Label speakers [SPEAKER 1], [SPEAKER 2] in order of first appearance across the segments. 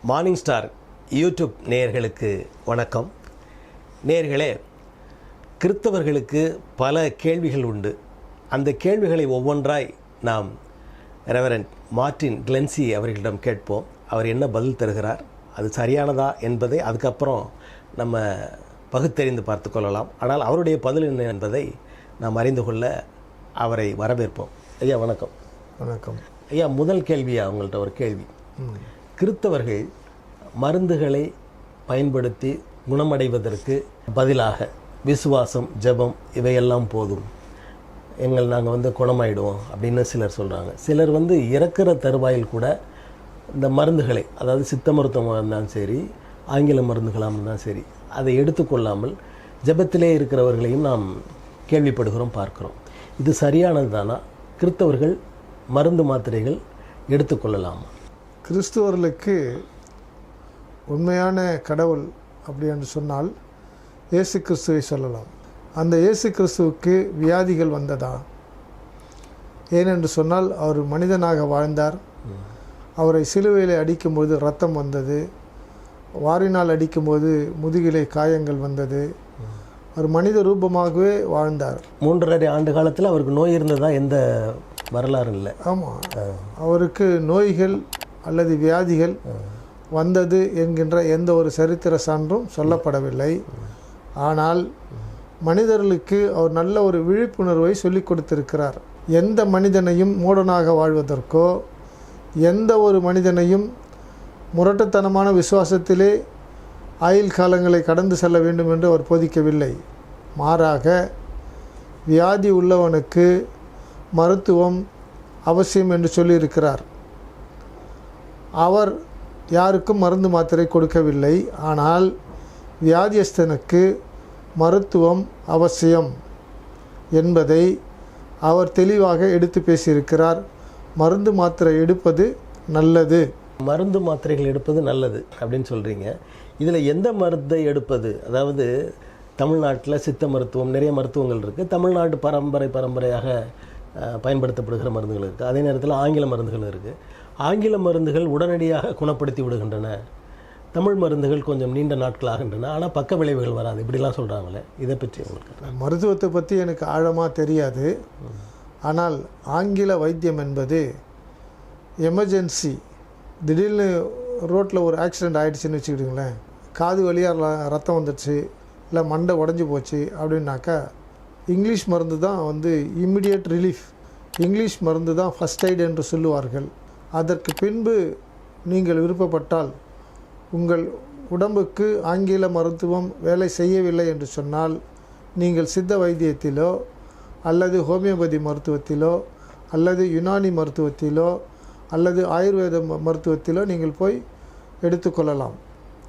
[SPEAKER 1] Morning star YouTube நேயர்களுக்கு வணக்கம். நேயர்களே, கிறிஸ்தவர்களுக்கு பல கேள்விகள் உண்டு. அந்த கேள்விகளை ஒவ்வொன்றாய் நாம் ரெவரண்ட் மார்ட்டின் கிளென்சி அவர்களிடம் கேட்போம். அவர் என்ன பதில் தருகிறார், அது சரியானதா என்பதை அதுக்கப்புறம் நம்ம பகுத்தறிந்து பார்த்து கொள்ளலாம். ஆனால் அவருடைய பதில் என்ன என்பதை நாம் அறிந்து கொள்ள அவரை வரவேற்போம். ஐயா வணக்கம்.
[SPEAKER 2] வணக்கம்
[SPEAKER 1] ஐயா, முதல் கேள்வியா உங்கள்கிட்ட ஒரு கேள்வி. கிறிஸ்தவர்கள் மருந்துகளை பயன்படுத்தி குணமடைவதற்கு பதிலாக விசுவாசம், ஜெபம் இவையெல்லாம் போதும், நாங்கள் குணமாயிடுவோம் அப்படின்னு சிலர் சொல்கிறாங்க. சிலர் இறக்கிற தருவாயில் கூட இந்த மருந்துகளை, அதாவது சித்த மருத்துவமாக இருந்தாலும் சரி, ஆங்கில மருந்துகளாக இருந்தாலும் சரி, அதை எடுத்துக்கொள்ளாமல் ஜெபத்திலே இருக்கிறவர்களையும் நாம் கேள்விப்படுகிறோம், பார்க்குறோம். இது சரியானது தானா? கிறிஸ்தவர்கள் மருந்து மாத்திரைகள் எடுத்துக்கொள்ளலாமா?
[SPEAKER 2] கிறிஸ்துவர்களுக்கு உண்மையான கடவுள் அப்படி என்று சொன்னால் இயேசு கிறிஸ்துவை சொல்லலாம். அந்த இயேசு கிறிஸ்துவுக்கு வியாதிகள் வந்ததா? ஏனென்று சொன்னால் அவர் மனிதனாக வாழ்ந்தார். அவரை சிலுவையில் அடிக்கும்போது இரத்தம் வந்தது, வாரினால் அடிக்கும்போது முதுகிலே காயங்கள் வந்தது. அவர் மனித ரூபமாகவே வாழ்ந்தார்.
[SPEAKER 1] 3.5 ஆண்டு காலத்தில் அவருக்கு நோய் இருந்ததா எந்த வரலாறு இல்லை.
[SPEAKER 2] ஆமாம், அவருக்கு நோய்கள் அல்லது வியாதிகள் வந்தது என்கின்ற எந்த ஒரு சரித்திர சான்றும் சொல்லப்படவில்லை. ஆனால் மனிதர்களுக்கு அவர் நல்ல ஒரு விழிப்புணர்வை சொல்லிக் கொடுத்திருக்கிறார். எந்த மனிதனையும் மூடனாக வாழ்வதற்கோ, எந்த ஒரு மனிதனையும் முரட்டுத்தனமான விசுவாசத்திலே ஆயுள் காலங்களை கடந்து செல்ல வேண்டும் என்று அவர் போதிக்கவில்லை. மாறாக வியாதி உள்ளவனுக்கு மருத்துவம் அவசியம் என்று சொல்லியிருக்கிறார். அவர் யாருக்கும் மருந்து மாத்திரை கொடுக்கவில்லை. ஆனால் வியாதியஸ்தனுக்கு மருத்துவம் அவசியம் என்பதை அவர் தெளிவாக எடுத்து பேசியிருக்கிறார். மருந்து மாத்திரை எடுப்பது நல்லது,
[SPEAKER 1] மருந்து மாத்திரைகள் எடுப்பது நல்லது அப்படின்னு சொல்கிறீங்க. இதில் எந்த மருந்தை எடுப்பது? அதாவது தமிழ்நாட்டில் சித்த மருத்துவம், நிறைய மருத்துவங்கள் இருக்குது. தமிழ்நாட்டு பரம்பரையாக பயன்படுத்தப்படுகிற மருந்துகள் இருக்குது. அதே நேரத்தில் ஆங்கில மருந்துகள் இருக்குது. ஆங்கில மருந்துகள் உடனடியாக குணப்படுத்தி விடுகின்றன. தமிழ் மருந்துகள் கொஞ்சம் நீண்ட நாட்கள் ஆகின்றன, ஆனால் பக்க விளைவுகள் வராது, இப்படிலாம் சொல்கிறாங்களே, இதை பற்றி உங்களுக்கு?
[SPEAKER 2] மருத்துவத்தை பற்றி எனக்கு ஆழமாக தெரியாது. ஆனால் ஆங்கில வைத்தியம் என்பது எமர்ஜென்சி, திடீர்னு ரோட்டில் ஒரு ஆக்சிடெண்ட் ஆகிடுச்சின்னு வச்சுக்கிட்டுங்களேன், காது வழியாக ரத்தம் வந்துடுச்சு, இல்லை மண்டை உடஞ்சி போச்சு அப்படின்னாக்கா இங்கிலீஷ் மருந்து தான் இம்மிடியட் ரிலீஃப், இங்கிலீஷ் மருந்து தான் ஃபஸ்ட் எய்ட் என்று சொல்லுவார்கள். அதற்கு பின்பு நீங்கள் விருப்பப்பட்டால், உங்கள் உடம்புக்கு ஆங்கில மருத்துவம் வேலை செய்யவில்லை என்று சொன்னால், நீங்கள் சித்த வைத்தியத்திலோ அல்லது ஹோமியோபதி மருத்துவத்திலோ அல்லது யுனானி மருத்துவத்திலோ அல்லது ஆயுர்வேத மருத்துவத்திலோ நீங்கள் போய் எடுத்துக்கொள்ளலாம்.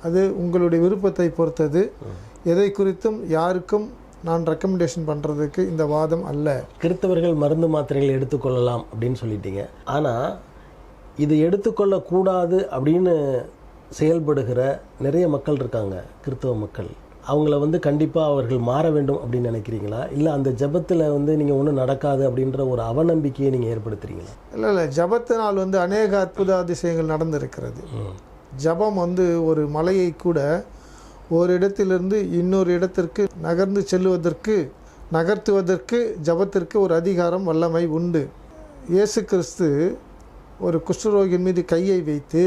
[SPEAKER 2] அது உங்களுடைய விருப்பத்தை பொறுத்தது. எதை குறித்தும் யாருக்கும் நான் ரெக்கமெண்டேஷன் பண்ணுறதுக்கு இந்த வாதம் அல்ல.
[SPEAKER 1] கிறிஸ்தவர்கள் மருந்து மாத்திரைகள் எடுத்துக்கொள்ளலாம் அப்படின்னு சொல்லிட்டீங்க. ஆனால் இது எடுத்துக்கொள்ளக்கூடாது அப்படின்னு செயல்படுகிற நிறைய மக்கள் இருக்காங்க, கிறிஸ்தவ மக்கள். அவங்கள கண்டிப்பாக அவர்கள் மாற வேண்டும் அப்படின்னு நினைக்கிறீங்களா? இல்லை அந்த ஜபத்தில் நீங்கள் ஒன்றும் நடக்காது அப்படின்ற ஒரு அவநம்பிக்கையை நீங்கள் ஏற்படுத்துறீங்களா?
[SPEAKER 2] இல்லை, ஜபத்தினால் அநேக அற்புத அதிசயங்கள் நடந்திருக்கிறது. ஜபம் ஒரு மலையை கூட ஒரு இடத்திலிருந்து இன்னொரு இடத்திற்கு நகர்த்துவதற்கு ஜபத்திற்கு ஒரு அதிகாரம், வல்லமை உண்டு. இயேசு கிறிஸ்து ஒரு குஷ்டரோகியின் மீது கையை வைத்து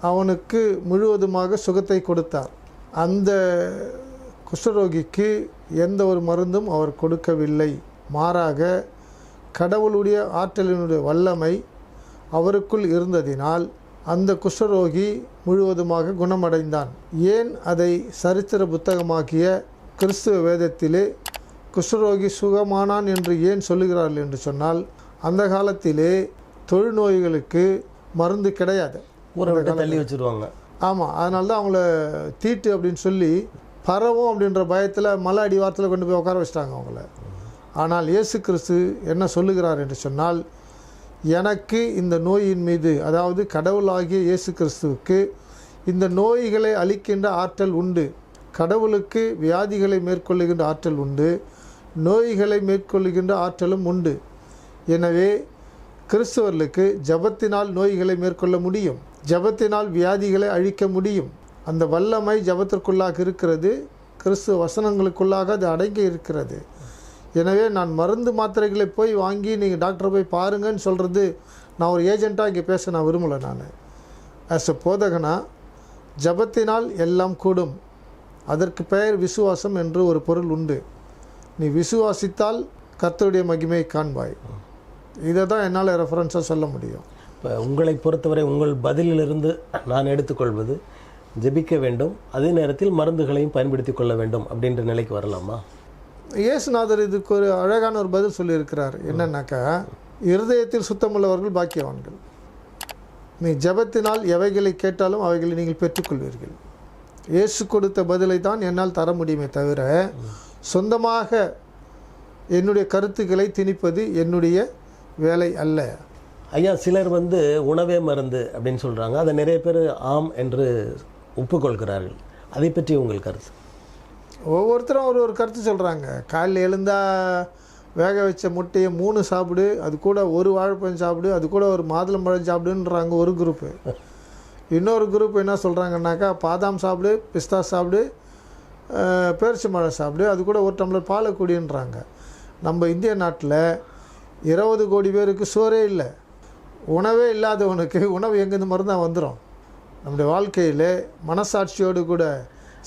[SPEAKER 2] அவனுக்கு முழுவதுமாக சுகத்தை கொடுத்தார். அந்த குஷ்டரோகிக்கு எந்த ஒரு மருந்தும் அவர் கொடுக்கவில்லை. மாறாக கடவுளுடைய ஆற்றலினுடைய வல்லமை அவருக்குள் இருந்ததினால் அந்த குஷ்டரோகி முழுவதுமாக குணமடைந்தான். ஏன் அதை சரித்திர புத்தகமாக்கிய கிறிஸ்துவ வேதத்திலே குஷ்டரோகி சுகமானான் என்று ஏன் சொல்லுகிறார்கள் என்று சொன்னால், அந்த காலத்திலே தொழுநோய்களுக்கு மருந்து கிடையாது,
[SPEAKER 1] தள்ளி வச்சுருவாங்க.
[SPEAKER 2] ஆமாம், அதனால தான் அவங்கள தீட்டு அப்படின்னு சொல்லி பரவும் அப்படின்ற பயத்தில் மலை அடிவாரத்தில் கொண்டு போய் உட்கார வச்சிட்டாங்க அவங்கள. ஆனால் இயேசு கிறிஸ்து என்ன சொல்லுகிறார் என்று சொன்னால், எனக்கு இந்த நோயின் மீது, அதாவது கடவுளாகிய இயேசு கிறிஸ்துவுக்கு இந்த நோய்களை அளிக்கின்ற ஆற்றல் உண்டு. கடவுளுக்கு வியாதிகளை மேற்கொள்ளுகின்ற ஆற்றல் உண்டு, நோய்களை மேற்கொள்ளுகின்ற ஆற்றலும் உண்டு. எனவே கிறிஸ்தவர்களுக்கு ஜபத்தினால் நோய்களை மேற்கொள்ள முடியும். ஜெபத்தினால் வியாதிகளை அழிக்க முடியும். அந்த வல்லமை ஜெபத்திற்குள்ளாக இருக்கிறது. கிறிஸ்துவ வசனங்களுக்குள்ளாக அது அடங்கி இருக்கிறது. எனவே நான் மருந்து மாத்திரைகளை போய் வாங்கி நீங்கள் டாக்டரை போய் பாருங்கன்னு சொல்கிறது, நான் ஒரு ஏஜெண்ட்டாக இங்கே பேச நான் விரும்பலை. நான் ஆஸ் எ போதகனா ஜெபத்தினால் எல்லாம் கூடும். அதற்கு பெயர் விசுவாசம் என்று ஒரு பொருள் உண்டு. நீ விசுவாசித்தால் கர்த்தருடைய மகிமையை காண்பாய். இதை தான் என்னால் ரெஃபரன்ஸாக சொல்ல முடியும்.
[SPEAKER 1] இப்போ உங்களை பொறுத்தவரை உங்கள் பதிலிலிருந்து நான் எடுத்துக்கொள்வது, ஜெபிக்க வேண்டும், அதே நேரத்தில் மருந்துகளையும் பயன்படுத்தி கொள்ள வேண்டும் அப்படின்ற நிலைக்கு வரலாமா?
[SPEAKER 2] இயேசுநாதர் இதுக்கு ஒரு அழகான ஒரு பதில் சொல்லியிருக்கிறார். என்னன்னாக்கா, இருதயத்தில் சுத்தமுள்ளவர்கள் பாக்கியவான்கள். நீ ஜெபத்தினால் எவைகளை கேட்டாலும் அவைகளை நீங்கள் பெற்றுக்கொள்வீர்கள். இயேசு கொடுத்த பதிலை தான் என்னால் தர முடியுமே தவிர, சொந்தமாக என்னுடைய கருத்துக்களை திணிப்பது என்னுடைய வேலை அல்ல.
[SPEAKER 1] ஐயா, சிலர் உணவே மருந்து அப்படின்னு சொல்கிறாங்க. அதை நிறைய பேர் ஆம் என்று ஒப்புக்கொள்கிறார்கள். அதை பற்றி உங்கள் கருத்து?
[SPEAKER 2] ஒவ்வொருத்தரும் ஒரு கருத்து சொல்கிறாங்க. காலையில் எழுந்தால் வேக வச்ச முட்டையை 3 சாப்பிடு, அது கூட ஒரு வாழைப்பழம் சாப்பிடு, அது கூட ஒரு மாதுளம்பழம் சாப்பிடுன்றாங்க ஒரு குரூப்பு. இன்னொரு குரூப் என்ன சொல்கிறாங்கன்னாக்கா, பாதாம் சாப்பிடு, பிஸ்தா சாப்பிடு, பேரிச்சம்பழம் சாப்பிடு, அது கூட ஒரு டம்ளர் பாலை குடின்றாங்க. நம்ம இந்திய நாட்டில் 20 கோடி பேருக்கு சோறே இல்லை. உணவே இல்லாதவனுக்கு உணவு எங்கேருந்து மருந்தாக வந்துடும். நம்முடைய வாழ்க்கையில் மனசாட்சியோடு கூட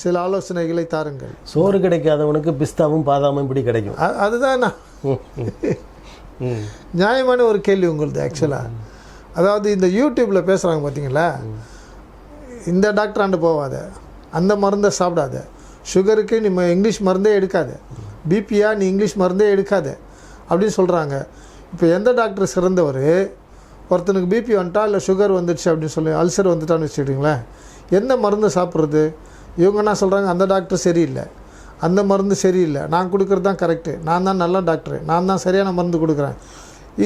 [SPEAKER 2] சில ஆலோசனைகளை தாருங்கள்.
[SPEAKER 1] சோறு கிடைக்காதவனுக்கு பிஸ்தாவும் பாதாமும் இப்படி கிடைக்கும்.
[SPEAKER 2] அதுதான் நான் நியாயமான ஒரு கேள்வி உங்களுது. ஆக்சுவலாக அதாவது இந்த யூடியூப்பில் பேசுகிறாங்க பார்த்தீங்களா, இந்த டாக்டராண்டு போகாத, அந்த மருந்தை சாப்பிடாத, சுகருக்கு நீ இங்கிலீஷ் மருந்தே எடுக்காத, பிபியா நீ இங்கிலீஷ் மருந்தே எடுக்காத அப்படின்னு சொல்கிறாங்க. இப்போ எந்த டாக்டர் சிறந்தவர்? ஒருத்தனுக்கு பிபி வந்துட்டா இல்லை சுகர் வந்துடுச்சு அப்படின்னு சொல்லி, அல்சர் வந்துட்டான்னு வச்சுக்கிட்டிங்களேன், எந்த மருந்து சாப்பிட்றது? இவங்க என்ன சொல்கிறாங்க, அந்த டாக்டர் சரியில்லை, அந்த மருந்து சரியில்லை, நான் கொடுக்குறது தான் கரெக்டு, நான் தான் நல்ல டாக்டரு, நான் தான் சரியான மருந்து கொடுக்குறேன்.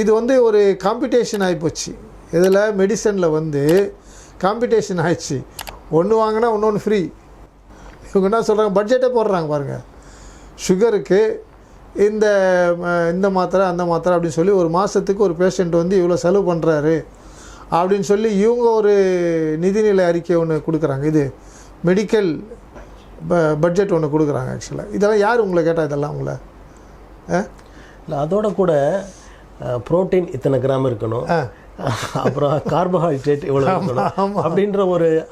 [SPEAKER 2] இது ஒரு காம்படிஷன் ஆகிப்போச்சு. இதில் மெடிசனில் காம்படிஷன் ஆயிடுச்சு. ஒன்று வாங்கினா இன்னொன்று ஃப்ரீ. இவங்க என்ன சொல்கிறாங்க, பட்ஜெட்டே போடுறாங்க பாருங்கள். சுகருக்கு இந்த மாத்திரை அந்த மாத்திரை அப்படின்னு சொல்லி ஒரு மாதத்துக்கு ஒரு பேஷண்ட் இவ்வளோ செலவு பண்ணுறாரு அப்படின்னு சொல்லி இவங்க ஒரு நிதிநிலை அறிக்கை ஒன்று கொடுக்குறாங்க. இது மெடிக்கல் பட்ஜெட் ஒன்று கொடுக்குறாங்க. ஆக்சுவலாக இதெல்லாம் யார் உங்களை கேட்டால் இதெல்லாம் உங்களை
[SPEAKER 1] இல்லை, அதோட கூட புரோட்டீன் இத்தனை கிராம் இருக்கணும், அப்புறம் கார்போஹைட்ரேட் இவ்வளோ இருக்கணும் அப்படின்ற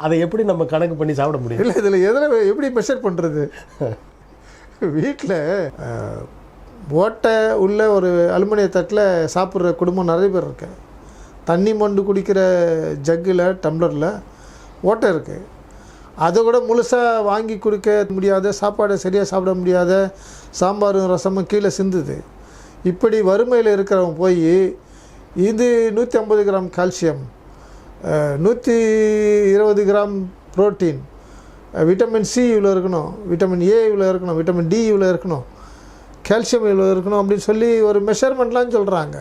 [SPEAKER 1] அதை எப்படி நம்ம கணக்கு பண்ணி சாப்பிட முடியும்?
[SPEAKER 2] இல்லை, இதில் எதில் எப்படி மெஷர் பண்ணுறது? வீட்டில் ஓட்டை உள்ள ஒரு அலுமினிய தட்டில் சாப்பிட்ற குடும்பம் நிறைய பேர் இருக்கு. தண்ணி மொண்டு குடிக்கிற ஜக்கில் டம்ளரில் ஓட்டை இருக்குது. அதை கூட முழுசாக வாங்கி கொடுக்க முடியாத, சாப்பாடை சரியாக சாப்பிட முடியாத, சாம்பாரும் ரசமும் கீழே சிந்துது. இப்படி வறுமையில் இருக்கிறவங்க போய் இது 150 gram calcium, 120 gram protein, vitamin C இவ்வளோ இருக்கணும், விட்டமின் ஏ இவ்வளோ இருக்கணும், விட்டமின் டி இவ்வளோ இருக்கணும், கால்சியம் இவ்வளோ இருக்கணும் அப்படின்னு சொல்லி ஒரு மெஷர்மெண்ட்லாம் சொல்கிறாங்க.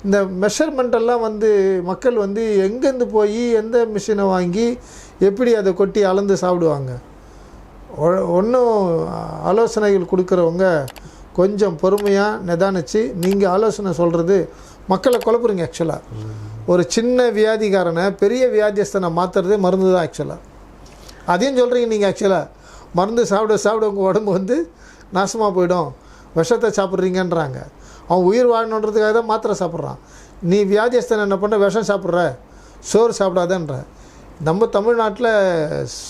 [SPEAKER 2] இந்த மெஷர்மெண்ட்டெல்லாம் மக்கள் எங்கேருந்து போய் எந்த மிஷினை வாங்கி எப்படி அதை கொட்டி அளந்து சாப்பிடுவாங்க? ஒன்றும் ஆலோசனைகள் கொடுக்குறவங்க கொஞ்சம் பொறுமையாக நிதானிச்சு நீங்கள் ஆலோசனை சொல்கிறது மக்களை குழப்புறீங்க. ஆக்சுவலாக ஒரு சின்ன வியாதிக்காரனை பெரிய வியாதியஸ்தனை மாற்றுறதே மருந்து தான். ஆக்சுவலாக அதையும் சொல்கிறீங்க நீங்கள். ஆக்சுவலாக மருந்து சாப்பிட சாப்பிட உங்கள் உடம்பு நாசமாக போயிடும், விஷத்தை சாப்பிட்றீங்கன்றாங்க. அவன் உயிர் வாழணுன்றதுக்காக தான் மாத்திரை சாப்பிட்றான். நீ வியாதியஸ்தனை என்ன பண்ண, விஷம் சாப்பிட்ற, சோறு சாப்பிடாதன்ற. நம்ம தமிழ்நாட்டில்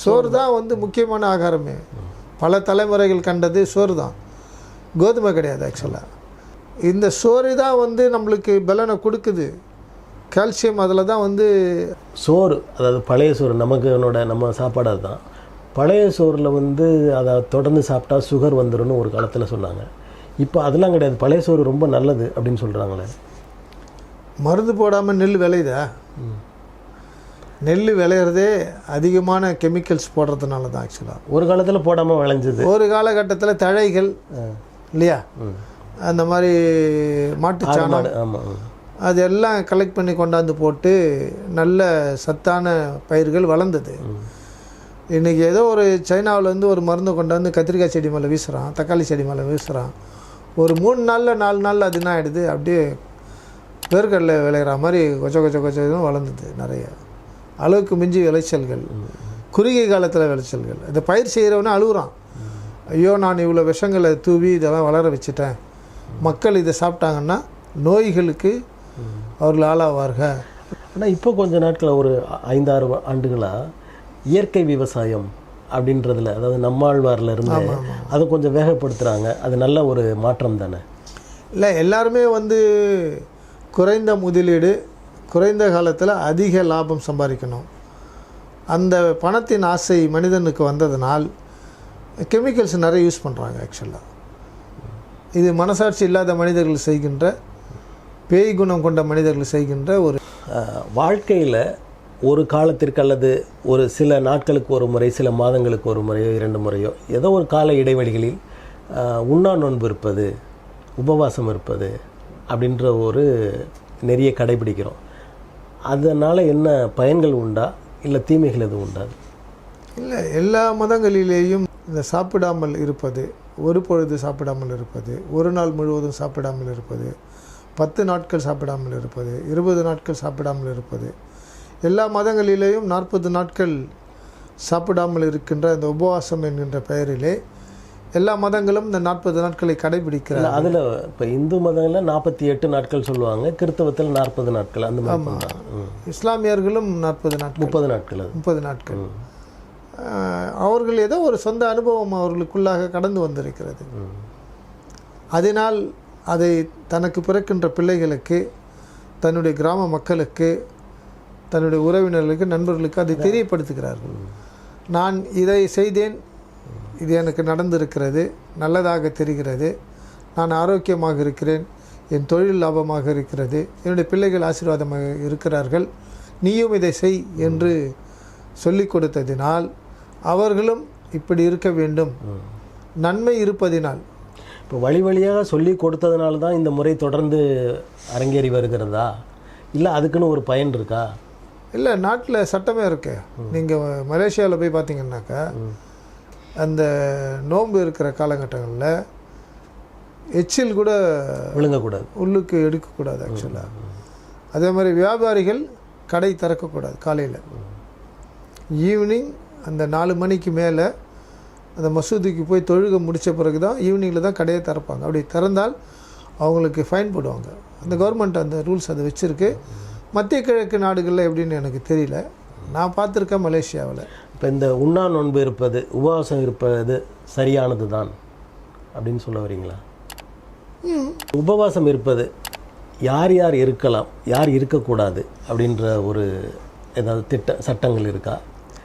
[SPEAKER 2] சோறு தான் முக்கியமான ஆகாரமே. பல தலைமுறைகள் கண்டது சோறு தான், கோதுமை கிடையாது. ஆக்சுவலாக இந்த சோறு தான் நம்மளுக்கு பலனை கொடுக்குது, கால்சியம் அதில் தான்
[SPEAKER 1] சோறு. அதாவது பழைய சோறு நம்ம சாப்பாடு அதுதான். பழைய சோறில் அதை தொடர்ந்து சாப்பிட்டா சுகர் வந்துடும்னு ஒரு காலத்தில் சொன்னாங்க. இப்போ அதெல்லாம் கிடையாது, பழைய சோறு ரொம்ப நல்லது அப்படின்னு சொல்கிறாங்களே.
[SPEAKER 2] மருந்து போடாமல் நெல் விளையுதா? நெல் விளையிறதே அதிகமான கெமிக்கல்ஸ் போடுறதுனால தான். ஆக்சுவலாக ஒரு
[SPEAKER 1] காலத்தில் போடாமல் விளைஞ்சது.
[SPEAKER 2] ஒரு காலகட்டத்தில் தழைகள் இல்லையா, அந்த மாதிரி மாட்டுச்சாணம் அதெல்லாம் கலெக்ட் பண்ணி கொண்டாந்து போட்டு நல்ல சத்தான பயிர்கள் வளர்ந்தது. இன்றைக்கி ஏதோ ஒரு சைனாவிலேருந்து ஒரு மருந்து கொண்டாந்து கத்திரிக்காய் செடி மேலே வீசுகிறான், தக்காளி செடி மேலே வீசுகிறான். ஒரு 3 நாளில் 4 நாளில் அது என்ன ஆகிடுது, அப்படியே வேர்க்கடலை விளையிற மாதிரி கொச்ச கொச்ச கொச்சம் வளர்ந்தது நிறைய. அளவுக்கு மிஞ்சி விளைச்சல்கள், குறுகிய காலத்தில் விளைச்சல்கள். இந்த பயிர் செய்கிறவனே அழுகுறான், ஐயோ நான் இவ்வளோ விஷங்களை தூவி இதெல்லாம் வளர வச்சுட்டேன், மக்கள் இதை சாப்பிட்டாங்கன்னா நோய்களுக்கு அவர்கள் ஆளாவார்கள்.
[SPEAKER 1] ஆனால் இப்போ கொஞ்ச நாட்கள் ஒரு 5-6 ஆண்டுகளாக இயற்கை விவசாயம் அப்படின்றதுல, அதாவது நம்மாழ்வாரில் இருந்து அதை கொஞ்சம் வேகப்படுத்துகிறாங்க. அது நல்ல ஒரு மாற்றம் தானே?
[SPEAKER 2] இல்லை, எல்லாருமே வந்து குறைந்த முதலீடு, குறைந்த காலத்தில் அதிக லாபம் சம்பாதிக்கணும், அந்த பணத்தின் ஆசை மனிதனுக்கு வந்ததனால் கெமிக்கல்ஸ் நிறைய யூஸ் பண்ணுறாங்க. ஆக்சுவலாக இது மனசாட்சி இல்லாத மனிதர்கள் செய்கின்ற, பேய் குணம் கொண்ட மனிதர்கள் செய்கின்ற ஒரு
[SPEAKER 1] வாழ்க்கையில் ஒரு காலத்திற்கு அல்லது ஒரு சில நாட்களுக்கு ஒரு முறை, சில மாதங்களுக்கு ஒரு முறையோ 2 முறையோ ஏதோ ஒரு கால இடைவெளிகளில் உண்ணா நோன்பு இருப்பது, உபவாசம் இருப்பது அப்படின்ற ஒரு நெறியை கடைபிடிக்கிறோம். அதனால் என்ன பயன்கள் உண்டா, இல்லை தீமைகள் எதுவும் உண்டா?
[SPEAKER 2] இல்லை, எல்லா மதங்களிலேயும் இந்த சாப்பிடாமல் இருப்பது, ஒரு பொழுது சாப்பிடாமல் இருப்பது, ஒரு நாள் முழுவதும் சாப்பிடாமல் இருப்பது, 10 நாட்கள் சாப்பிடாமல் இருப்பது, 20 நாட்கள் சாப்பிடாமல் இருப்பது, எல்லா மதங்களிலேயும் 40 நாட்கள் சாப்பிடாமல் இருக்கின்ற இந்த உபவாசம் என்கின்ற பெயரிலே எல்லா மதங்களும் இந்த 40 நாட்களை கடைபிடிக்கிறாங்க.
[SPEAKER 1] அதில் இப்போ இந்து மதங்களில் 48 நாட்கள் சொல்லுவாங்க, கிறிஸ்தவத்தில் 40 நாட்கள் அந்த மாதிரி.
[SPEAKER 2] இஸ்லாமியர்களும் 40 நாட்கள்,
[SPEAKER 1] 30 நாட்கள்,
[SPEAKER 2] 30 நாட்கள். அவர்கள் ஏதோ ஒரு சொந்த அனுபவம் அவர்களுக்குள்ளாக கடந்து வந்திருக்கிறது. அதனால் அதை தனக்கு பிறக்கின்ற பிள்ளைகளுக்கு, தன்னுடைய கிராம மக்களுக்கு, தன்னுடைய உறவினர்களுக்கு, நண்பர்களுக்கு அதை தெரியப்படுத்துகிறார்கள். நான் இதை செய்தேன், இது எனக்கு நடந்திருக்கிறது, நல்லதாக தெரிகிறது, நான் ஆரோக்கியமாக இருக்கிறேன், என் தொழில் லாபமாக இருக்கிறது, என்னுடைய பிள்ளைகள் ஆசீர்வாதமாக இருக்கிறார்கள், நீயும் இதை செய் என்று சொல்லிக் கொடுத்ததினால் அவர்களும் இப்படி இருக்க வேண்டும், நன்மை இருப்பதினால்.
[SPEAKER 1] இப்போ வழி வழியாக சொல்லி கொடுத்ததுனால தான் இந்த முறை தொடர்ந்து அரங்கேறி வருகிறதா, இல்லை அதுக்குன்னு ஒரு பயன் இருக்கா?
[SPEAKER 2] இல்லை, நாட்டில் சட்டமே இருக்கு. நீங்கள் மலேசியாவில் போய் பார்த்தீங்கன்னாக்கா அந்த நோன்பு இருக்கிற காலகட்டங்களில் எச்சில் கூட
[SPEAKER 1] விழுங்கக்கூடாது,
[SPEAKER 2] உள்ளுக்கு எடுக்கக்கூடாது ஆக்சுவலாக. அதே மாதிரி வியாபாரிகள் கடை திறக்கக்கூடாது. காலையில் ஈவினிங் அந்த 4 மணிக்கு மேலே அந்த மசூதிக்கு போய் தொழுகை முடித்த பிறகு தான் ஈவினிங்கில் தான் கடையை திறப்பாங்க. அப்படி திறந்தால் அவங்களுக்கு ஃபைன் போடுவாங்க. அந்த கவர்மெண்ட் அந்த ரூல்ஸ் அதை வச்சுருக்கு. மத்திய கிழக்கு நாடுகளில் எப்படின்னு எனக்கு தெரியல, நான் பார்த்துருக்கேன் மலேசியாவில்.
[SPEAKER 1] இப்போ இந்த உண்ணா நோன்பு இருப்பது, உபவாசம் இருப்பது சரியானது தான் அப்படின்னு சொல்ல வரீங்களா? உபவாசம் இருப்பது யார் யார் இருக்கலாம், யார் இருக்கக்கூடாது அப்படின்ற ஒரு ஏதாவது சட்டங்கள் இருக்கா?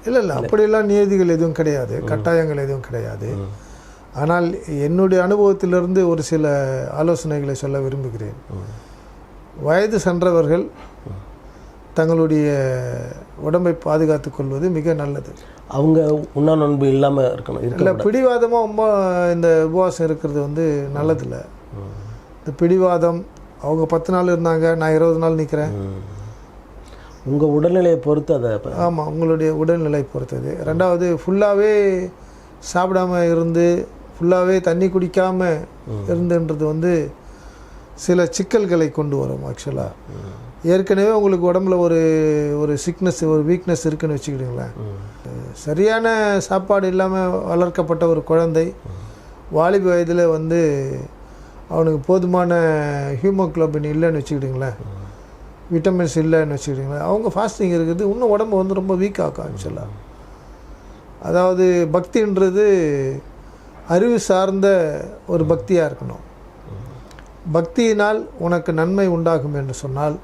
[SPEAKER 2] இல்லை, அப்படியெல்லாம் நியதிகள் எதுவும் கிடையாது, கட்டாயங்கள் எதுவும் கிடையாது. ஆனால் என்னுடைய அனுபவத்திலிருந்து ஒரு சில ஆலோசனைகளை சொல்ல விரும்புகிறேன். வயது சென்றவர்கள் தங்களுடைய உடம்பை பாதுகாத்து கொள்வது மிக நல்லது.
[SPEAKER 1] அவங்க உண்ணா நோன்பு இல்லாமல் இருக்கணும்.
[SPEAKER 2] இல்லை, பிடிவாதமாக ரொம்ப இந்த உபவாசம் இருக்கிறது வந்து நல்லதில்லை. இந்த பிடிவாதம், அவங்க 10 நாள் இருந்தாங்க, நான் 20 நாள் நிற்கிறேன்.
[SPEAKER 1] உங்கள் உடல்நிலையை பொறுத்து அதை.
[SPEAKER 2] ஆமாம், உங்களுடைய உடல்நிலை பொறுத்தது. ரெண்டாவது, ஃபுல்லாகவே சாப்பிடாமல் இருந்து ஃபுல்லாகவே தண்ணி குடிக்காமல் இருந்துன்றது வந்து சில சிக்கல்களை கொண்டு வரும். ஆக்சுவலாக ஏற்கனவே உங்களுக்கு உடம்புல ஒரு சிக்னஸ், ஒரு வீக்னஸ் இருக்குதுன்னு வச்சுக்கிடுங்களேன். சரியான சாப்பாடு இல்லாமல் வளர்க்கப்பட்ட ஒரு குழந்தை வாலிப வயதில் வந்து அவனுக்கு போதுமான ஹீமோக்ளோபின் இல்லைன்னு வச்சுக்கிடுங்களேன், விட்டமின்ஸ் இல்லைன்னு வச்சுக்கிடுங்களேன், அவங்க ஃபாஸ்டிங் இருக்குது, இன்னும் உடம்பு வந்து ரொம்ப வீக் ஆகும். ஆக்சுவலாக அதாவது பக்தின்றது அறிவு சார்ந்த ஒரு பக்தியாக இருக்கணும். பக்தியினால் உனக்கு நன்மை உண்டாகும் என்று சொன்னால்,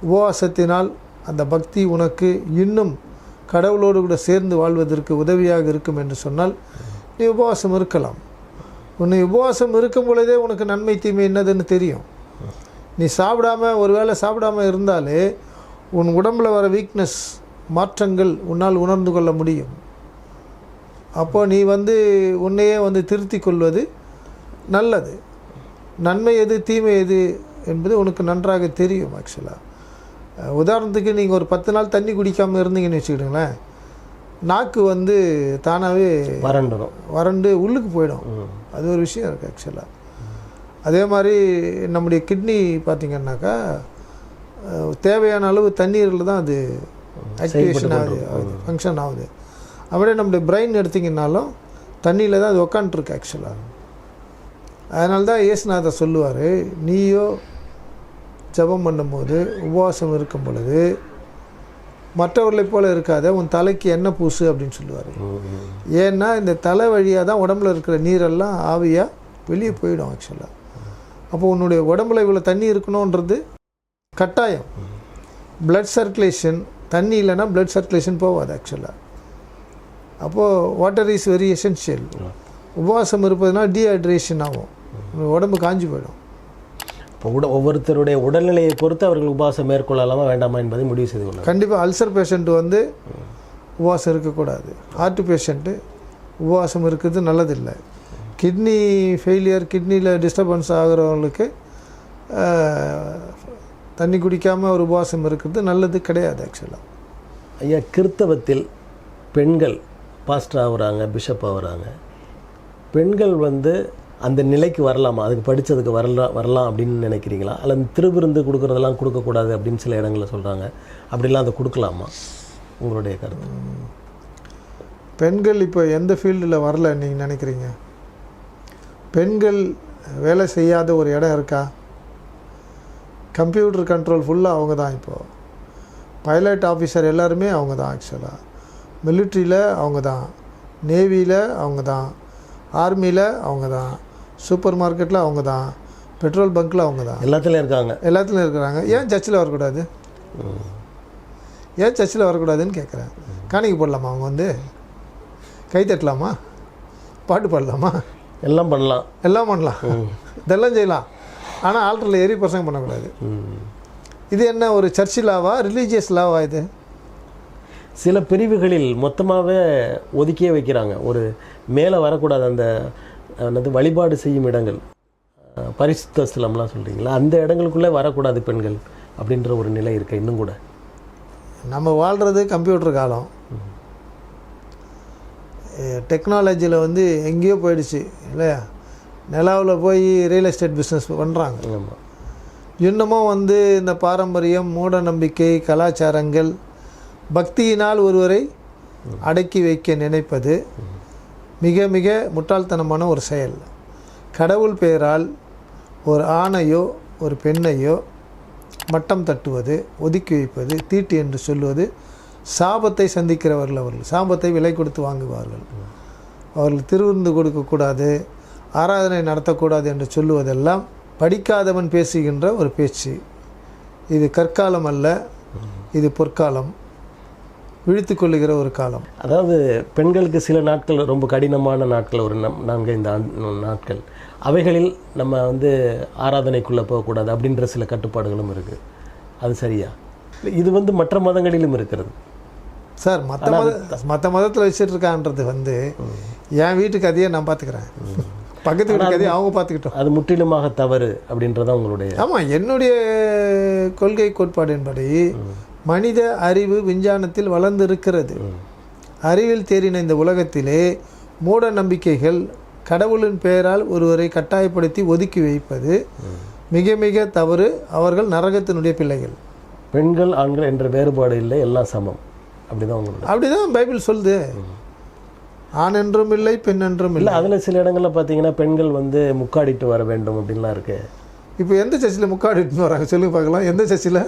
[SPEAKER 2] உபவாசத்தினால் அந்த பக்தி உனக்கு இன்னும் கடவுளோடு கூட சேர்ந்து வாழ்வதற்கு உதவியாக இருக்கும் என்று சொன்னால் நீ உபவாசம் இருக்கலாம். உன்னை உபவாசம் இருக்கும் பொழுதே உனக்கு நன்மை தீமை என்னதுன்னு தெரியும். நீ சாப்பிடாமல், ஒரு வேளை சாப்பிடாமல் இருந்தாலே உன் உடம்பில் வர வீக்னஸ் மாற்றங்கள் உன்னால் உணர்ந்து கொள்ள முடியும். அப்போ நீ வந்து உன்னையே வந்து திருத்தி கொள்வது நல்லது. நன்மை எது தீமை எது என்பது உனக்கு நன்றாக தெரியும். ஆக்சுவலாக உதாரணத்துக்கு நீங்கள் ஒரு 10 நாள் தண்ணி குடிக்காமல் இருந்தீங்கன்னு வச்சுக்கிடுங்களேன், நாக்கு வந்து தானாகவே வறண்டு உள்ளுக்கு போயிடும். அது ஒரு விஷயம் இருக்குது ஆக்சுவலாக. அதே மாதிரி நம்முடைய கிட்னி பார்த்திங்கன்னாக்கா தேவையான அளவு தண்ணீரில் தான் அது ஆக்டிவேஷன் ஆகுது, ஃபங்க்ஷன் ஆகுது. அப்படியே நம்முடைய பிரெயின் எடுத்திங்கனாலும் தண்ணியில் தான் அது உக்காண்ட்ருக்கு ஆக்சுவலாக. அதனால தான் இயேசுநாதர் சொல்லுவார், நீயோ ஜெபம் பண்ணும்போது உபவாசம் இருக்கும் பொழுது மற்றவர்களைப் போல் இருக்காத, உன் தலைக்கு எண்ணெய் பூசு அப்படின்னு சொல்லுவார். ஏன்னா இந்த தலை வழியாக தான் உடம்புல இருக்கிற நீரெல்லாம் ஆவியாக வெளியே போயிடும் ஆக்சுவலாக. அப்போ உன்னுடைய உடம்புல இவ்வளோ தண்ணி இருக்கணுன்றது கட்டாயம். பிளட் சர்க்குலேஷன், தண்ணி இல்லைன்னா பிளட் சர்க்குலேஷன் போகாது ஆக்சுவலாக. அப்போது வாட்டர் இஸ் வெரி எசென்ஷியல். உபவாசம் இருப்பதுனா டீஹைட்ரேஷன் ஆகும், உடம்பு காஞ்சி போயிடும்.
[SPEAKER 1] இப்போ ஒவ்வொருத்தருடைய உடல்நிலையை பொறுத்து அவர்கள் உபவாசம் மேற்கொள்ளலாமா வேண்டாமா என்பதை முடிவு செய்து கொள்ளலாம்.
[SPEAKER 2] கண்டிப்பாக அல்சர் பேஷண்ட்டு வந்து உபவாசம் இருக்கக்கூடாது. ஹார்ட் பேஷண்ட்டு உபவாசம் இருக்கிறது நல்லதில்லை. கிட்னி ஃபெயிலியர், கிட்னியில் டிஸ்டர்பன்ஸ் ஆகிறவங்களுக்கு தண்ணி குடிக்காமல் ஒரு உபவாசம் இருக்கிறது நல்லது கிடையாது ஆக்சுவலாக.
[SPEAKER 1] ஐயா, கிறித்தவத்தில் பெண்கள் பாஸ்டர் ஆகுறாங்க, பிஷப் ஆகுறாங்க. பெண்கள் வந்து அந்த நிலைக்கு வரலாமா, அதுக்கு படித்ததுக்கு வரலாம் அப்படின்னு நினைக்கிறீங்களா? அல்லது திருவிருந்து கொடுக்குறதெல்லாம் கொடுக்கக்கூடாது அப்படின்னு சில இடங்களில் சொல்கிறாங்க. அப்படிலாம் அதை கொடுக்கலாமா? உங்களுடைய கருத்து.
[SPEAKER 2] பெண்கள் இப்போ எந்த ஃபீல்டில் வரல நீங்கள் நினைக்கிறீங்க? பெண்கள் வேலை செய்யாத ஒரு இடம் இருக்கா? கம்ப்யூட்டர் கண்ட்ரோல் ஃபுல்லாக அவங்க தான். இப்போது பைலட் ஆஃபீஸர் எல்லாருமே அவங்க தான் ஆக்சுவலாக. மிலிட்ரியில் அவங்க தான், நேவியில் அவங்க தான், ஆர்மியில் அவங்க தான், சூப்பர் மார்க்கெட்டில் அவங்க தான், பெட்ரோல் பங்க்கில் அவங்க தான்,
[SPEAKER 1] எல்லாத்துலேயும் இருக்காங்க.
[SPEAKER 2] எல்லாத்துலேயும் இருக்கிறாங்க. ஏன் சர்ச்சில் வரக்கூடாது? ஏன் சர்ச்சில் வரக்கூடாதுன்னு கேட்குறேன். காணிக்கை போடலாமா? அவங்க வந்து கை தட்டலாமா? பாட்டு பாடலாமா?
[SPEAKER 1] எல்லாம் பண்ணலாம்,
[SPEAKER 2] எல்லாம் பண்ணலாம், இதெல்லாம் செய்யலாம். ஆனால் ஆல்டரில் ஏறி பிரசங்கம் பண்ணக்கூடாது. இது என்ன ஒரு சர்ச் லாவா, ரிலீஜியஸ் லாவா? இது
[SPEAKER 1] சில பிரிவுகளில் மொத்தமாகவே ஒதுக்கியே வைக்கிறாங்க. ஒரு மேலே வரக்கூடாது, அந்த என்னது வழிபாடு செய்யும் இடங்கள், பரிசுத்த ஸ்தலம்லாம் சொல்கிறீங்களா, அந்த இடங்களுக்குள்ளே வரக்கூடாது பெண்கள் அப்படின்ற ஒரு நிலை இருக்குது இன்னும் கூட.
[SPEAKER 2] நம்ம வாழ்கிறது கம்ப்யூட்டர் காலம். டெக்னாலஜியில் வந்து எங்கேயோ போயிடுச்சு இல்லையா? நிலாவில் போய் ரியல் எஸ்டேட் பிஸ்னஸ் பண்ணுறாங்க.
[SPEAKER 1] ஆமாம்.
[SPEAKER 2] இன்னமும் வந்து இந்த பாரம்பரியம், மூட நம்பிக்கை, கலாச்சாரங்கள், பக்தியினால் ஒருவரை அடக்கி வைக்க நினைப்பது மிக மிக முட்டாள்தனமான ஒரு செயல். கடவுள் பெயரால் ஒரு ஆணையோ ஒரு பெண்ணையோ மட்டம் தட்டுவது, ஒதுக்கி வைப்பது, தீட்டு என்று சொல்வது சாபத்தை சந்திக்கிறவர்கள். அவர்கள் சாபத்தை விலை கொடுத்து வாங்குவார்கள். அவர்கள் திருவிருந்து கொடுக்கக்கூடாது, ஆராதனை நடத்தக்கூடாது என்று சொல்லுவதெல்லாம் படிக்காதவன் பேசுகின்ற ஒரு பேச்சு. இது கற்காலம் அல்ல, இது பொற்காலம், விழித்து கொள்ளுகிற ஒரு காலம்.
[SPEAKER 1] அதாவது பெண்களுக்கு சில நாட்கள் ரொம்ப கடினமான நாட்கள், ஒரு 4-5 நாட்கள், அவைகளில் நம்ம வந்து ஆராதனைக்குள்ளே போகக்கூடாது அப்படின்ற சில கட்டுப்பாடுகளும் இருக்குது. அது சரியா? இது வந்து மற்ற மதங்களிலும் இருக்கிறது
[SPEAKER 2] சார். மற்ற மதத்தில் வச்சுருக்கான்றது வந்து என் வீட்டுக்கு அதையே நான் பார்த்துக்கிறேன், பக்கத்து வீட்டுக்கு அதையே அவங்க பார்த்துக்கிட்டோம்.
[SPEAKER 1] அது முற்றிலுமாக தவறு அப்படின்றதான் உங்களுடைய?
[SPEAKER 2] ஆமாம், என்னுடைய கொள்கை கோட்பாடின்படி மனித அறிவு விஞ்ஞானத்தில் வளர்ந்து இருக்கிறது. அறிவில் தேறின இந்த உலகத்திலே மூட நம்பிக்கைகள், கடவுளின் பெயரால் ஒருவரை கட்டாயப்படுத்தி ஒதுக்கி வைப்பது மிக மிக தவறு. அவர்கள் நரகத்தினுடைய பிள்ளைகள்.
[SPEAKER 1] பெண்கள் ஆண்கள் என்ற வேறுபாடு இல்லை, எல்லாம் சமம், அப்படிதான் உங்களுக்கு?
[SPEAKER 2] அப்படிதான் பைபிள் சொல்லுது. ஆண் என்றும் இல்லை, பெண் என்றும் இல்லை.
[SPEAKER 1] அதில் சில இடங்களில் பார்த்தீங்கன்னா பெண்கள் வந்து முக்காடிட்டு வர வேண்டும் அப்படின்லாம் இருக்கு.
[SPEAKER 2] இப்போ எந்த சர்ச்சில் முக்காடிட்டு வராங்க சொல்லுங்க பார்க்கலாம்? எந்த சர்ச்சில்?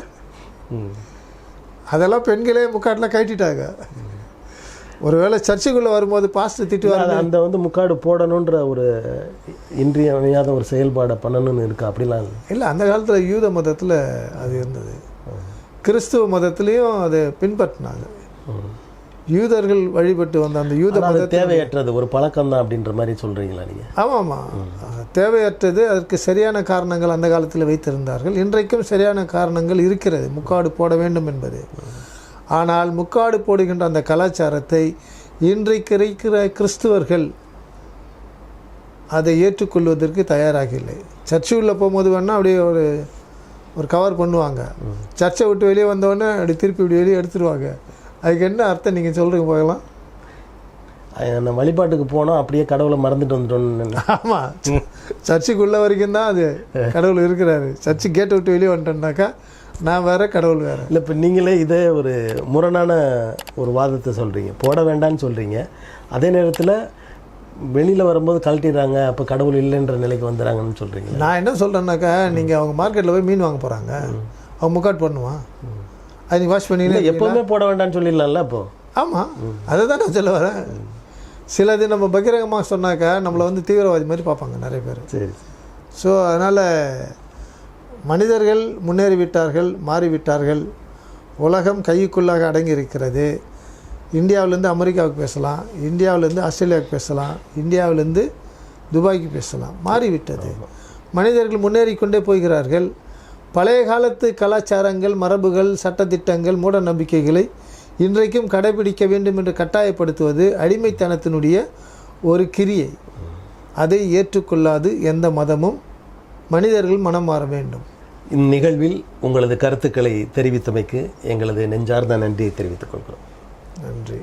[SPEAKER 2] அதெல்லாம் பெண்களே முக்காடெலாம் கட்டிட்டாங்க. ஒருவேளை சர்ச்சுக்குள்ளே வரும்போது பாஸ்டர் திட்டுவாங்க,
[SPEAKER 1] அந்த வந்து முக்காடு போடணுன்ற ஒரு இன்றியமையாத ஒரு செயல்பாடை பண்ணணும்னு இருக்கா? அப்படிலாம்
[SPEAKER 2] இல்லை. அந்த காலத்தில் யூத மதத்தில் அது இருந்தது, கிறிஸ்துவ மதத்துலேயும் அதை பின்பற்றினாங்க. யூதர்கள் வழிபட்டு வந்த அந்த யூத மதம்
[SPEAKER 1] தேவையற்றது ஒரு பழக்கம் தான் அப்படின்ற மாதிரி சொல்கிறீங்களா நீங்கள்?
[SPEAKER 2] ஆமாம், தேவையற்றது. அதற்கு சரியான காரணங்கள் அந்த காலத்தில் வைத்திருந்தார்கள். இன்றைக்கும் சரியான காரணங்கள் இருக்கிறது முக்காடு போட வேண்டும் என்பது. ஆனால் முக்காடு போடுகின்ற அந்த கலாச்சாரத்தை இன்றைக்கு இருக்கிற கிறிஸ்துவர்கள் அதை ஏற்றுக்கொள்வதற்கு தயாராக இல்லை. சர்ச்சு உள்ளே போகும்போது வேணால் அப்படியே ஒரு கவர் பண்ணுவாங்க, சர்ச்சை விட்டு வெளியே வந்தோடனே அப்படி திருப்பி இப்படி வெளியே எடுத்துருவாங்க. அதுக்கு என்ன அர்த்தம் நீங்கள் சொல்கிறீங்க பார்க்கலாம்?
[SPEAKER 1] நம்ம வழிபாட்டுக்கு போனோம், அப்படியே கடவுளை மறந்துட்டு வந்துட்டோம்னு.
[SPEAKER 2] ஆமாம், சர்ச்சுக்குள்ளே வரைக்கும் தான் அது கடவுள் இருக்கிறாரு. சர்ச்சு கேட்டை விட்டு வெளியே வந்துட்டோம்னாக்கா நான் வேற, கடவுள் வேற.
[SPEAKER 1] இல்லை, இப்போ நீங்களே இதே ஒரு முரணான ஒரு வாதத்தை சொல்கிறீங்க, போட வேண்டாம்னு சொல்கிறீங்க, அதே நேரத்தில் வெளியில் வரும்போது கழட்டிடுறாங்க, அப்போ கடவுள் இல்லைன்ற நிலைக்கு வந்துடுறாங்கன்னு சொல்கிறீங்க.
[SPEAKER 2] நான் என்ன சொல்கிறேன்னாக்கா, நீங்கள் அவங்க மார்க்கெட்டில் போய் மீன் வாங்க போகிறாங்க, அவன் முக்காட் பண்ணுவான், அது நீங்கள் வாஷ் பண்ணிங்கன்னா
[SPEAKER 1] எப்போவுமே போட வேண்டாம்னு சொல்லிடலாம்ல அப்போது.
[SPEAKER 2] ஆமாம், அதை தான் நான் சொல்ல வரேன். சிலது நம்ம பகிரங்கமாக சொன்னாக்கா நம்மளை வந்து தீவிரவாதி மாதிரி பார்ப்பாங்க நிறைய பேர்.
[SPEAKER 1] சரி.
[SPEAKER 2] ஸோ அதனால் மனிதர்கள் முன்னேறிவிட்டார்கள், மாறிவிட்டார்கள், உலகம் கைக்குள்ளாக அடங்கி இருக்கிறது. இந்தியாவிலேருந்து அமெரிக்காவுக்கு பேசலாம், இந்தியாவிலேருந்து ஆஸ்திரேலியாவுக்கு பேசலாம், இந்தியாவிலேருந்து துபாய்க்கு பேசலாம், மாறிவிட்டது. மனிதர்கள் முன்னேறி கொண்டே போகிறார்கள். பழைய காலத்து கலாச்சாரங்கள், மரபுகள், சட்டத்திட்டங்கள், மூட நம்பிக்கைகளை இன்றைக்கும் கடைபிடிக்க வேண்டும் என்று கட்டாயப்படுத்துவது அடிமைத்தனத்தினுடைய ஒரு கிரியை. அதை ஏற்றுக்கொள்ளாது எந்த மதமும். மனிதர்கள் மனம் மாற வேண்டும்.
[SPEAKER 1] இந்நிகழ்வில் உங்களது கருத்துக்களை தெரிவித்தமைக்கு எங்களது நெஞ்சார்ந்த நன்றியை தெரிவித்துக் கொள்கிறோம்.
[SPEAKER 2] நன்றி.